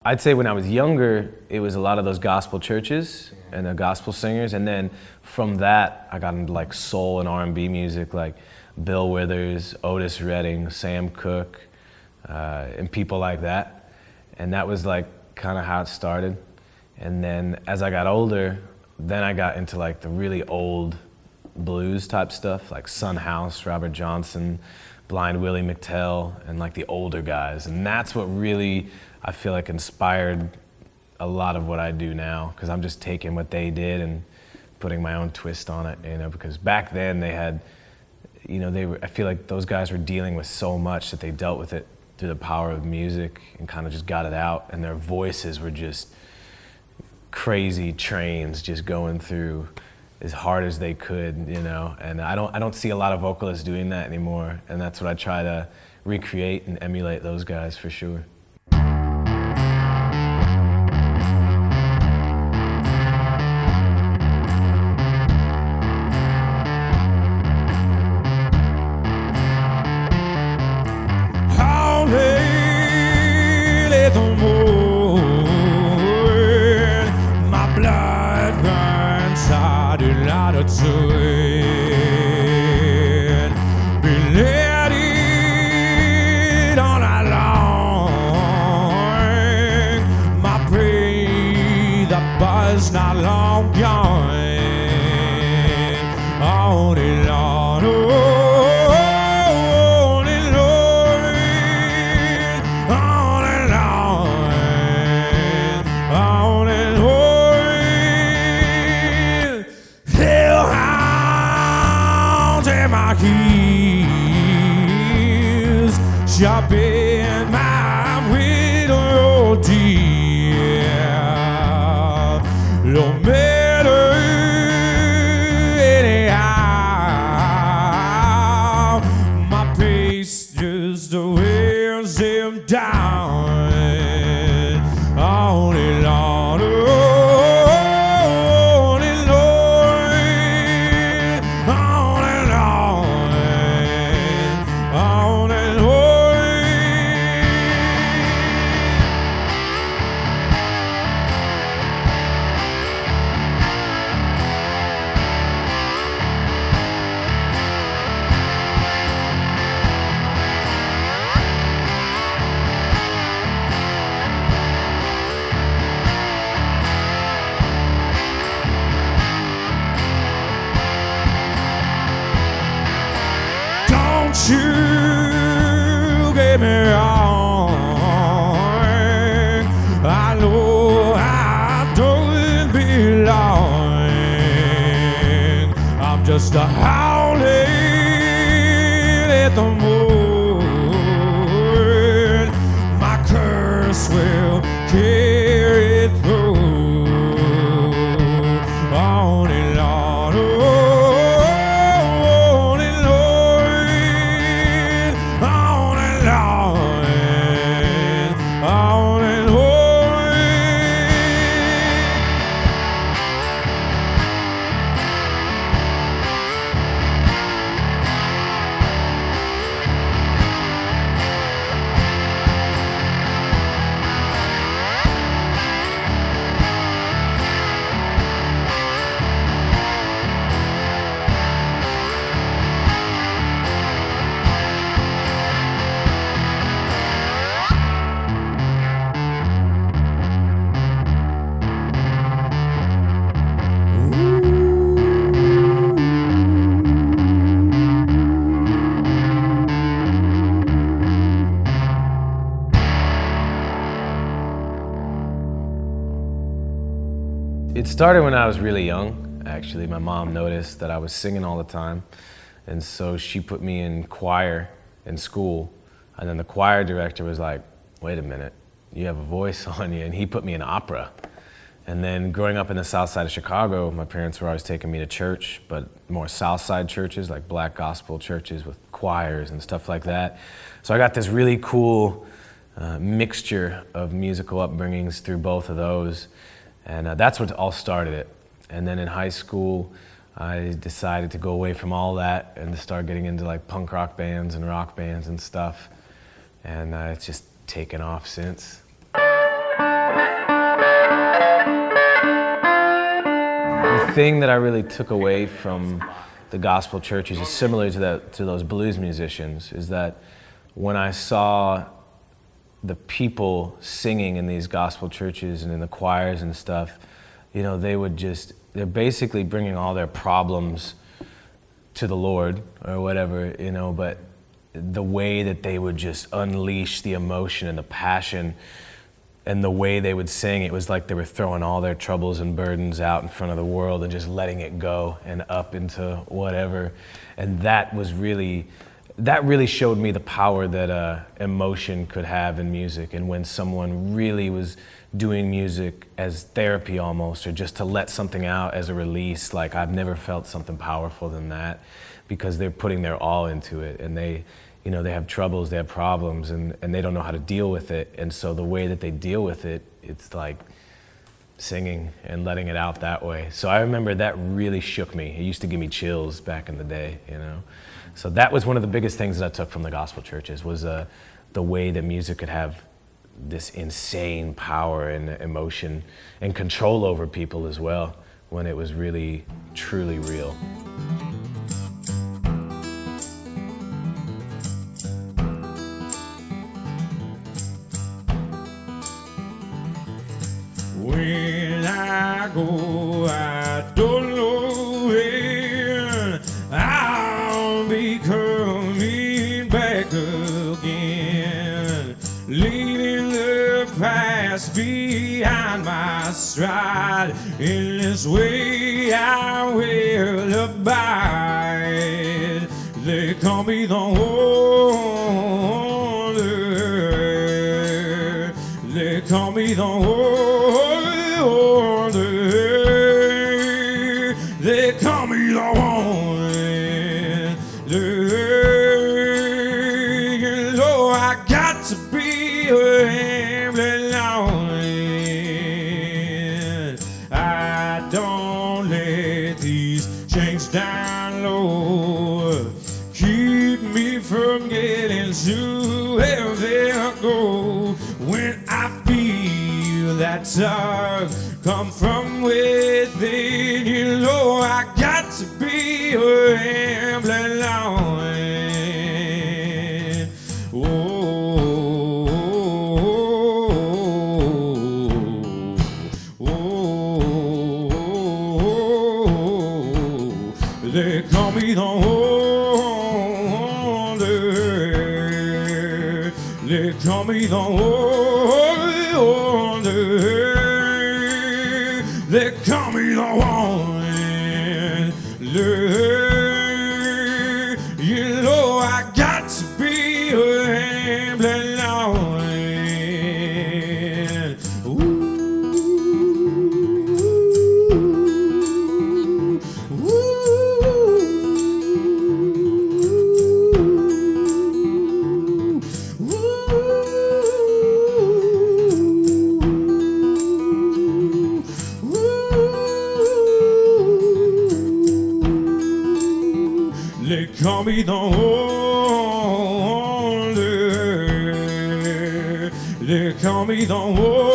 I'd say when I was younger, it was a lot of those gospel churches and the gospel singers, and then from that, I got into like soul and R&B music, like Bill Withers, Otis Redding, Sam Cooke, and people like that. And that was like kind of how it started. And then as I got older, then I got into like the really old blues type stuff, like Son House, Robert Johnson, Blind Willie McTell, and like the older guys. And that's what really, I feel like, inspired a lot of what I do now, because I'm just taking what they did and putting my own twist on it, you know, because back then they had, you know, I feel like those guys were dealing with so much that they dealt with it through the power of music and kind of just got it out, and their voices were just crazy trains just going through as hard as they could, you know, and I don't see a lot of vocalists doing that anymore, and that's what I try to recreate and emulate those guys for sure. Not long gone, only Lord, only Lord, only Lord, only Lord. Hellhounds at my heels, sharpen my widow dear. No matter anyhow, my pace just wears him down. Only Lord, only Lord, only Lord, only Lord. You get me wrong. I know I don't belong. I'm just a howling at the moon. My curse will carry through. Only Lord, only Lord, only Lord, only Lord. It started when I was really young, actually. My mom noticed that I was singing all the time, and so she put me in choir in school, and then the choir director was like, wait a minute, you have a voice on you, and he put me in opera. And then growing up in the south side of Chicago, my parents were always taking me to church, but more south side churches, like black gospel churches with choirs and stuff like that. So I got this really cool mixture of musical upbringings through both of those. And that's what all started it. And then in high school, I decided to go away from all that and to start getting into like punk rock bands and rock bands and stuff. And it's just taken off since. thing that I really took away from the gospel churches is similar to those blues musicians, is that when I saw the people singing in these gospel churches and in the choirs and stuff, you know, they're basically bringing all their problems to the Lord or whatever, you know, but the way that they would just unleash the emotion and the passion and the way they would sing, it was like they were throwing all their troubles and burdens out in front of the world and just letting it go and up into whatever. And that really showed me the power that emotion could have in music. And when someone really was doing music as therapy almost, or just to let something out as a release, like I've never felt something powerful than that, because they're putting their all into it, and they have troubles, they have problems, and they don't know how to deal with it. And so the way that they deal with it, it's like singing and letting it out that way. So I remember that really shook me. It used to give me chills back in the day, you know. So that was one of the biggest things that I took from the gospel churches, was the way that music could have this insane power and emotion and control over people as well, when it was really, truly real. When I go, I don't know when I'll be coming back again, leaving the past behind my stride. In this way I will abide. They call me the Holy. They call me the Holy. They call me the Holy. You know I got to be rambling on. I don't let these chains down low keep me from getting to heaven I go. When I feel that tug come from within, you know I got to be rambling on. They call me the Holy. They call me the Holy. They call me the Holy. You know I got to be rambling on. They call me the Holy. They call me the Holy.